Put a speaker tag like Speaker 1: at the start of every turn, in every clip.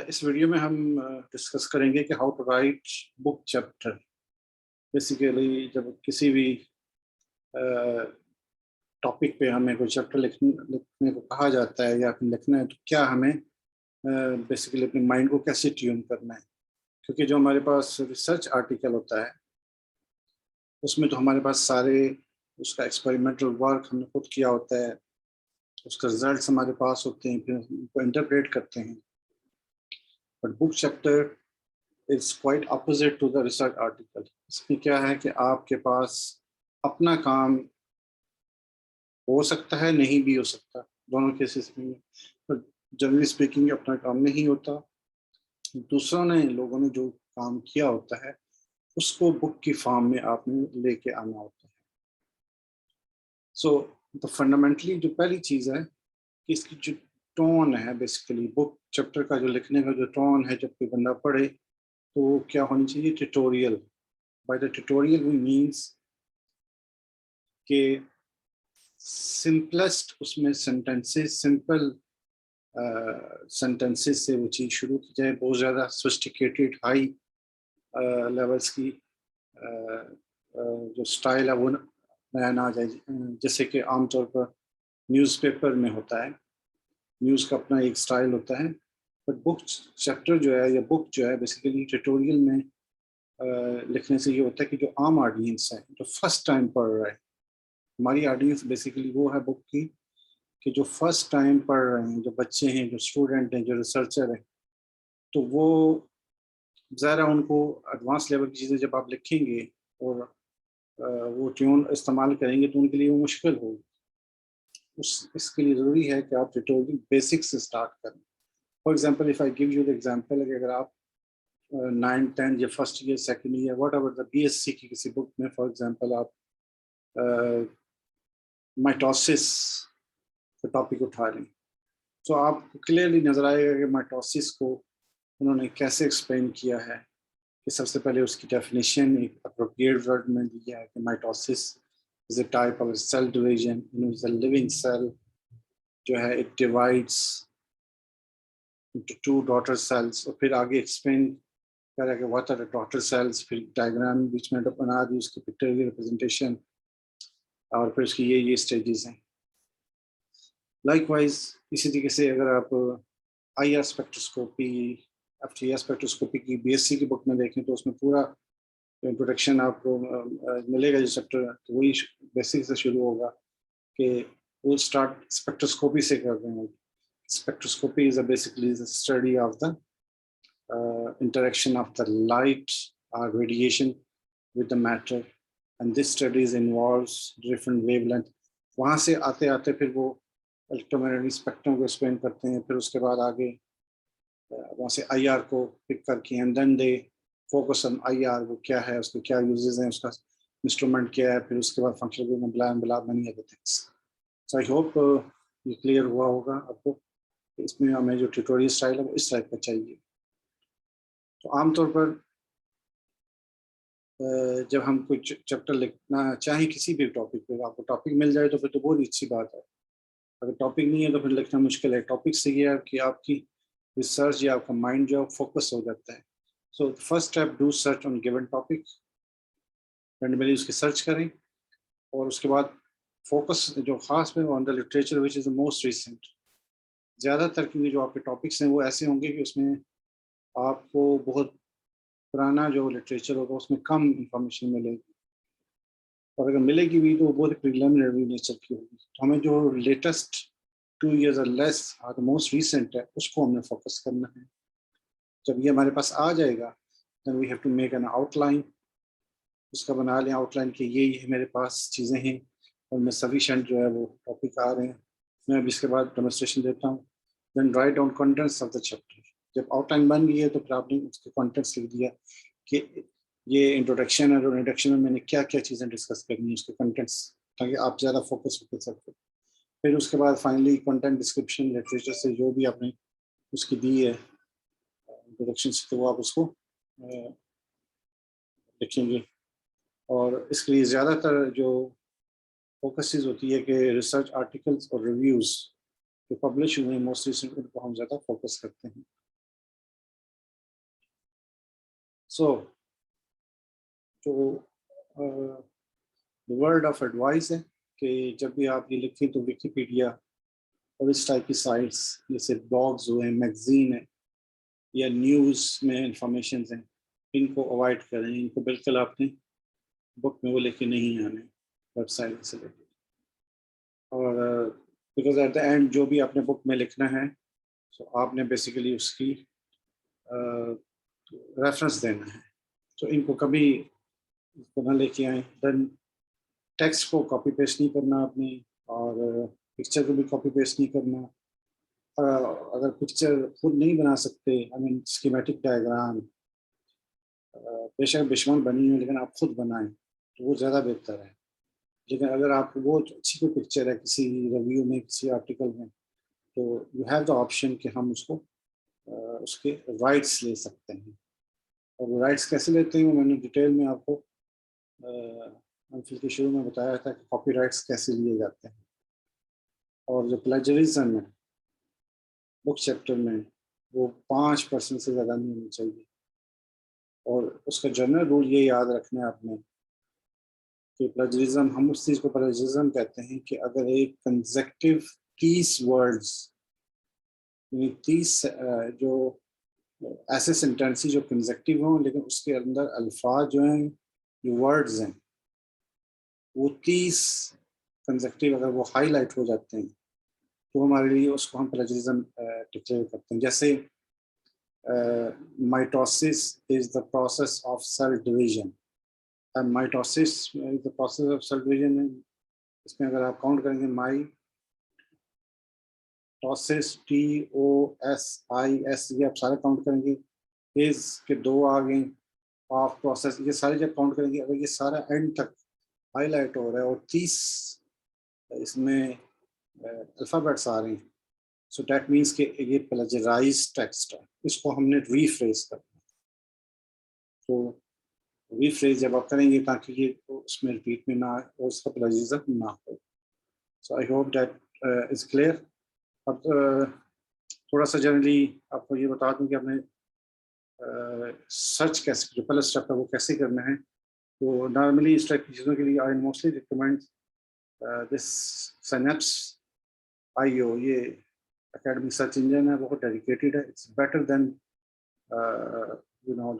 Speaker 1: اس video میں ہم discuss کریں گے کہ how to write book chapter. Basically جب کسی بھی ٹاپک پہ ہمیں کوئی چیپٹر لکھنے کو کہا جاتا ہے یا پھر لکھنا ہے تو کیا ہمیں بیسیکلی اپنے مائنڈ کو کیسے ٹیون کرنا ہے. کیونکہ جو ہمارے پاس ریسرچ آرٹیکل ہوتا ہے اس میں تو ہمارے پاس سارے اس کا ایکسپیریمنٹل ورک ہم نے خود کیا ہوتا ہے, اس کا رزلٹس ہمارے پاس ہوتے ہیں, پھر ان کو انٹرپریٹ کرتے ہیں. But book chapter is quite opposite to the research article. اس میں کیا ہے کہ آپ کے پاس اپنا کام ہو سکتا ہے, نہیں بھی ہو سکتا, دونوں کیسز میں. بٹ جنرلی اسپیکنگ اپنا کام نہیں ہوتا, دوسروں نے لوگوں نے جو کام کیا ہوتا ہے اس کو بک کی فارم میں آپ نے لے کے آنا ہوتا ہے. سو فنڈامنٹلی جو پہلی چیز ہے کہ اس کی جو ٹون ہے, بیسیکلی بک چیپٹر کا جو لکھنے کا جو ٹون ہے جب کوئی بندہ پڑھے تو وہ کیا ہونی چاہیے, tutorial. By the tutorial we means کہ سمپلسٹ اس میں سینٹینسز, سمپل سینٹینسز سے وہ چیز شروع کی جائے. بہت زیادہ سوسٹیکیٹڈ ہائی لیولس کی جو سٹائل ہے وہ نیا نہ آ جائے, جیسے کہ عام طور پر نیوز پیپر میں ہوتا ہے. نیوز کا اپنا ایک سٹائل ہوتا ہے, بٹ بک چیپٹر جو ہے یا بک جو ہے بیسیکلی ٹیٹوریل میں لکھنے سے یہ ہوتا ہے کہ جو عام آڈینس ہے, جو فرسٹ ٹائم پڑھ رہا ہے, ہماری آڈینس بیسیکلی وہ ہے بک کی کہ جو فرسٹ ٹائم پڑھ رہے ہیں, جو بچے ہیں, جو اسٹوڈنٹ ہیں, جو ریسرچر ہیں, تو وہ ظاہر ان کو ایڈوانس لیول کی چیزیں جب آپ لکھیں گے اور وہ ٹیون استعمال کریں گے تو ان کے لیے وہ مشکل ہوگی. اس کے لیے ضروری ہے کہ آپ ٹیٹوریل بیسک سے اسٹارٹ کریں. For example if I give you the example, اگر آپ 9, 10 یا first year, second year, whatever the BSc کی کسی بک میں فار ایگزامپل آپ مائٹوسس کا ٹاپک اٹھا لیں تو آپ کو کلیئرلی نظر آئے گا کہ مائٹوسس کو انہوں نے کیسے ایکسپلین کیا ہے. کہ سب سے پہلے اس کی ڈیفینیشن ایک اپروپریٹ ورڈ میں دیا ہے کہ mitosis is a type of cell division in a living cell جو ہے it divides into two daughter cells. اور پھر آگے ایکسپلین کرا کہ what are the daughter cells, پھر ڈائیگرام بیچ میں بنا دی, اس کی پکچر کی ریپرزنٹیشن, اور پھر اس کی یہ اسٹیجز ہیں. لائک وائز اسی طریقے سے اگر آپ IR اسپیکٹروسکوپی, FTIR اسپیکٹروسکوپی کی BSc کی بک میں دیکھیں تو اس میں پورا انٹروڈکشن آپ کو ملے گا. جو چیپٹر وہی بیسک سے شروع ہوگا کہ وہ اسٹارٹ اسپیکٹروسکوپی سے کر رہے ہیں. Spectroscopy is basically the study of the interaction of the light or radiation with the matter, and this studies involves different wavelength. وہاں سے آتے آتے پھر وہ الیکٹرومیگنیٹک اسپیکٹرم کو ایکسپلین کرتے ہیں, پھر اس کے بعد آگے وہاں سے IR کو پک کر کے and then they focus on IR, وہ کیا ہے, اس کے کیا یوزز ہیں, اس کا انسٹرومنٹ کیا ہے, پھر اس کے بعد functional blah many other things. So I hope یہ کلیئر ہوا ہوگا آپ کو. اس میں ہمیں جو ٹیوٹوریل سٹائل ہے وہ اس ٹائپ کا چاہیے. تو عام طور پر جب ہم کوئی چیپٹر لکھنا چاہیں کسی بھی ٹاپک پہ, آپ کو ٹاپک مل جائے تو پھر تو بہت اچھی بات ہے. اگر ٹاپک نہیں ہے تو پھر لکھنا مشکل ہے. ٹاپک سے یہ ہے کہ آپ کی ریسرچ یا آپ کا مائنڈ جو فوکس ہو جاتا ہے. So first step, do search on given topic, randomly اس کی سرچ کریں, اور اس کے بعد فوکس جو خاص میں on the literature which is the most recent. زیادہ تر کی جو آپ کے ٹاپکس ہیں وہ ایسے ہوں گے کہ اس میں آپ کو بہت پرانا جو لٹریچر ہوگا اس میں کم انفارمیشن ملے گی, اور اگر ملے گی بھی تو وہ بہت پریلیمنری نیچر کی ہوگی. تو ہمیں جو لیٹسٹ 2 years اور لیس موسٹ ریسنٹ ہے اس کو ہم نے فوکس کرنا ہے. جب یہ ہمارے پاس آ جائے گا then we have to make an outline. اس کا بنا لیں آؤٹ لائن کہ یہ میرے پاس چیزیں ہیں اور میں سفیشینٹ جو ہے وہ ٹاپک آ رہے ہیں. میں ابھی اس کے بعد ڈیمونسٹریشن دیتا ہوں. Then write down contents of the chapter. جب آؤٹ لائن بن گئی ہے تو پھر آپ نے اس کے کنٹینٹس لکھ دیا کہ یہ انٹروڈکشن ہے, اور انٹروڈکشن میں میں نے کیا کیا چیزیں ڈسکس کرنی ہیں, اس کے کنٹینٹس, تاکہ آپ زیادہ فوکس کر سکتے. پھر اس کے بعد فائنلی کنٹینٹ ڈسکرپشن لٹریچر سے جو بھی آپ نے اس کی دی ہے انٹروڈکشن سے, تو وہ آپ اس کو لکھیں گے. اور اس کے لیے زیادہ تر جو فوکسز ہوتی ہے کہ ریسرچ آرٹیکلس اور ریویوز جو پبلش ہوئے ہیں موسٹ ریسنٹ, ان کو ہم زیادہ فوکس کرتے ہیں. سو جو ورڈ آف ایڈوائز ہے کہ جب بھی آپ یہ لکھیں تو ویکیپیڈیا اور اس ٹائپ کی سائٹس جیسے بلاگز ہوئے ہیں، میگزین ہے یا نیوز میں انفارمیشنز ہیں، ان کو اوائڈ کریں، ان کو بالکل آپ نے بک میں وہ لے کے نہیں آنے ویب سائٹ سے لے کے. اور بیکاز ایٹ دا اینڈ جو بھی آپ نے بک میں لکھنا ہے تو آپ نے بیسیکلی اس کی ریفرنس دینا ہے. تو ان کو کبھی اس کو نہ لے کے آئیں. دین ٹیکسٹ کو کاپی پیسٹ نہیں کرنا آپ نے، اور پکچر کو بھی کاپی پیسٹ نہیں کرنا. اگر پکچر خود نہیں بنا سکتے، آئی مین اسکیمیٹک ڈائیگرام بے شک بشمول بنی ہے لیکن آپ خود بنائیں تو وہ زیادہ بہتر ہے. لیکن اگر آپ کو بہت اچھی کوئی پکچر ہے کسی ریویو میں، کسی آرٹیکل میں، تو یو ہیو دا آپشن کہ ہم اس کو اس کے رائٹس لے سکتے ہیں. اور وہ رائٹس کیسے لیتے ہیں وہ میں نے ڈیٹیل میں آپ کو محفل کے شروع میں بتایا تھا کہ کاپی رائٹس کیسے لیے جاتے ہیں. اور جو پلیجرزم ہے بک چیپٹر میں وہ 5% سے زیادہ نہیں ہونی چاہیے. اور اس کا جنرل رول یہ یاد رکھنا ہے آپ نے کہ پلیجرزم، ہم اس چیز کو پلیجرزم کہتے ہیں کہ اگر ایک کنزیکٹو 30 ورڈز، یعنی 30 جو ایسے سینٹینسی جو کنزیکٹو ہوں لیکن اس کے اندر الفاظ جو ہیں، جو ورڈز ہیں، وہ 30 کنزیکٹو اگر وہ ہائی لائٹ ہو جاتے ہیں تو ہمارے لیے اس کو ہم پلیجرزم ڈکلیئر کرتے ہیں. جیسے mitosis is the process of cell division. Mitosis is the process of cell division. اس میں اگر آپ کاؤنٹ کریں گے مائی ٹوسس TOSIS، یہ آپ سارے کاؤنٹ کریں گے. از کے 2 آ گئے، آف پروسیس، یہ سارے جب کاؤنٹ کریں گے اگر یہ سارا اینڈ تک ہائی لائٹ ہو رہا ہے اور 30 اس میں الفابیٹس آ رہے ہیں، سو دیٹ مینس کہ یہ پلیجرائز ٹیکسٹ ہے. اس کو ہم نے ری فریز کرنا ہے. تو ری فریز جب آپ کریں گے تاکہ یہ اس میں ریپیٹ میں نہ آئے اور اس کا پلیجرزم نہ ہو. So I hope that is clear. اب تھوڑا سا جنرلی آپ کو یہ بتا دوں کہ آپ نے سرچ کیسے، جو پہلا اسٹیپ ہے وہ کیسے کرنا ہے. تو نارملی اس ٹائپ کی چیزوں کے لیے I mostly recommend this Scinapse IO. یہ اکیڈمک سرچ انجن ہے، بہت ڈیڈیکیٹڈ ہے. It's better than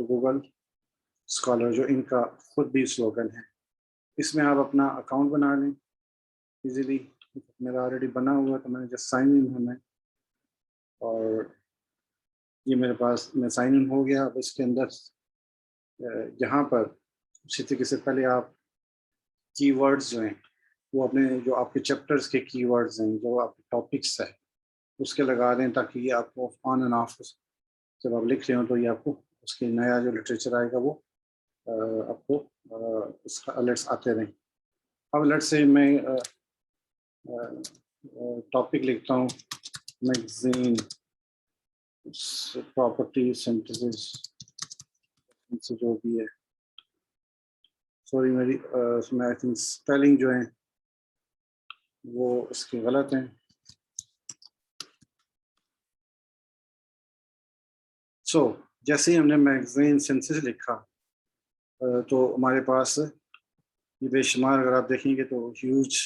Speaker 1: Google Scholar جو ان کا خود بھی سلوگن ہے. اس میں آپ اپنا اکاؤنٹ بنا لیں ایزیلی. میرا آلریڈی بنا ہوا ہے تو میں نے جسٹ سائن ان ہونا ہے، اور یہ میرے پاس میں سائن ان ہو گیا. اب اس کے اندر یہاں پر اسی طریقے سے پہلے آپ کی ورڈز جو ہیں وہ اپنے جو آپ کے چیپٹرز کے کی ورڈز ہیں، جو آپ کے ٹاپکس ہے اس کے لگا دیں تاکہ یہ آپ کو آن اینڈ آف جب آپ لکھ رہے ہوں تو یہ آپ کو اس کے نیا جو لٹریچر آئے گا وہ آپ کو اس کا الرٹس آتے رہیں. اب الرٹ سے میں ٹاپک لکھتا ہوں میگزین پراپرٹی سینتھسس سے جو بھی ہے. سوری میری اس میں آئی تھنک اسپیلنگ جو ہیں وہ اس کے غلط ہیں. سو جیسے ہی ہم نے میگزین سینتھسس لکھا تو ہمارے پاس یہ بے شمار اگر آپ دیکھیں گے تو ہیوج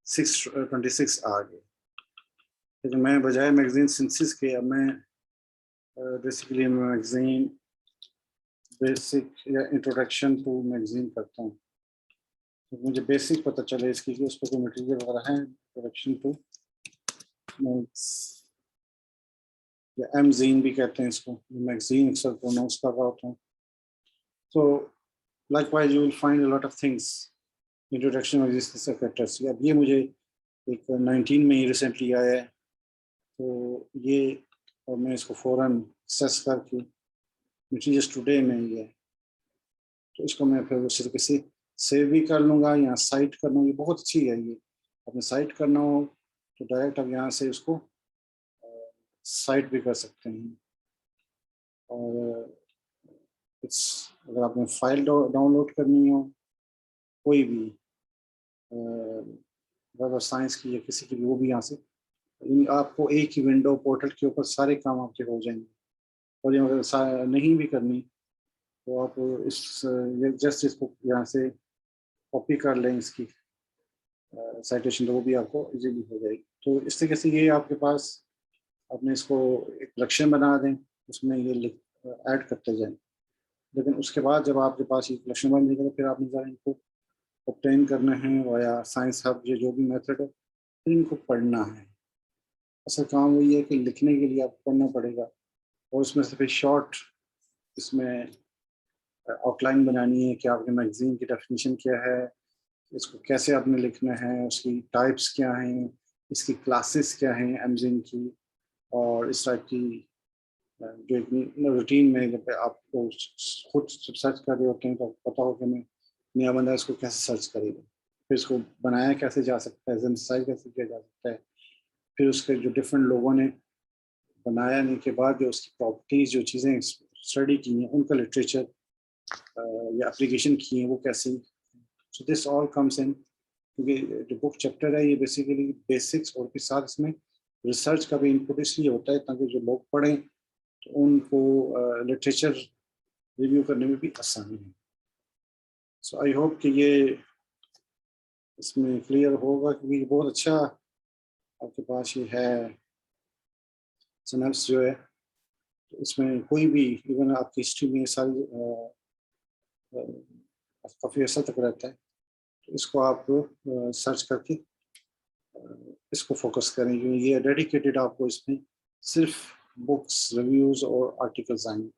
Speaker 1: 626 آ گئے. لیکن میں بجائے میگزین سینتھسس کے اب میں بیسیکلی میگزین بیسک یا انٹروڈکشن ٹو میگزین کرتا ہوں. مجھے بیسک پتہ چلے اس کی کہ اس پہ کوئی مٹیریل وغیرہ ہے. انٹروڈکشن ٹو یا زین بھی کہتے ہیں اس کو، میگزین اکثر پروناؤنس کر رہا ہوتا ہوں. تو like wise you will find a lot of things introduction of this factors. اب یہ مجھے ایک 19 میں ہی ریسنٹلی آیا ہے، تو یہ اور میں اس کو فوراً ایکسیس کر کے مجھے جسٹ ٹوڈے میں ہی ہے، تو اس کو میں پھر اس طریقے سے سیو بھی کر لوں گا یا سائٹ کر لوں گا. یہ بہت اچھی ہے. یہ اپنے سائٹ کرنا ہو تو ڈائریکٹ آپ یہاں سے اس کو سائٹ بھی کر سکتے ہیں. اور اگر آپ نے فائل ڈاؤن لوڈ کرنی ہو کوئی بھی ویب آف سائنس کی یا کسی کی بھی، وہ بھی یہاں سے آپ کو ایک ہی ونڈو پورٹل کے اوپر سارے کام آپ کے ہو جائیں گے. اور یہ اگر نہیں بھی کرنی تو آپ اس جسٹ اس کو یہاں سے کاپی کر لیں اس کی سائٹیشن، تو وہ بھی آپ کو ایزیلی ہو جائے گی. تو اس طریقے سے یہ آپ کے پاس آپ نے اس کو ایک کلیکشن بنا دیں، اس میں یہ ایڈ کرتے جائیں. لیکن اس کے بعد جب آپ کے پاس یہ کلیکشن بن جائے گا تو پھر آپ نے ذرا ان کو اوبٹین کرنا ہے، یا سائنس ہب جو بھی میتھڈ ہے پھر ان کو پڑھنا ہے. اصل کام وہی ہے کہ لکھنے کے لیے آپ کو پڑھنا پڑے گا، اور اس میں سے پھر شارٹ اس میں آؤٹ لائن بنانی ہے کہ آپ کے میگزین کی ڈیفینیشن کیا ہے، اس کو کیسے آپ نے لکھنا ہے، اس کی ٹائپس کیا ہیں، اس کی کلاسز کیا ہیں ایمزین کی، اور اس ٹائپ کی جو روٹین میں جب آپ کو خود سرچ کر رہے ہوتے ہیں تو پتہ ہو کہ میں نیا بندہ اس کو کیسے سرچ کرے گا، پھر اس کو بنایا کیسے جا سکتا ہے، سائز کیسے کیا جا سکتا ہے، پھر اس کے جو ڈفرینٹ لوگوں نے بنانے کے بعد جو اس کی پراپرٹیز جو چیزیں اسٹڈی کی ہیں ان کا لٹریچر یا اپلیکیشن کی ہیں وہ کیسی. سو دس آل کمس ان، کیونکہ جو بک چیپٹر ہے یہ بیسیکلی بیسکس اور کے ساتھ اس میں ریسرچ کا بھی انپٹ اس لیے ہوتا ہے تاکہ جو لوگ پڑھیں تو ان کو لٹریچر ریویو کرنے میں بھی آسانی ہے. سو آئی ہوپ کہ یہ اس میں کلیئر ہوگا، کیونکہ یہ بہت اچھا آپ کے پاس یہ ہے سنپس جو ہے. اس میں کوئی بھی ایون آپ کی ہسٹری میں ساری کافی عرصہ تک رہتا ہے، تو اس کو آپ سرچ کر کے اس کو فوکس کریں، کیونکہ یہ ڈیڈیکیٹڈ آپ کو اس میں صرف بکس ریویوز اور آرٹیکلز آئیں گے.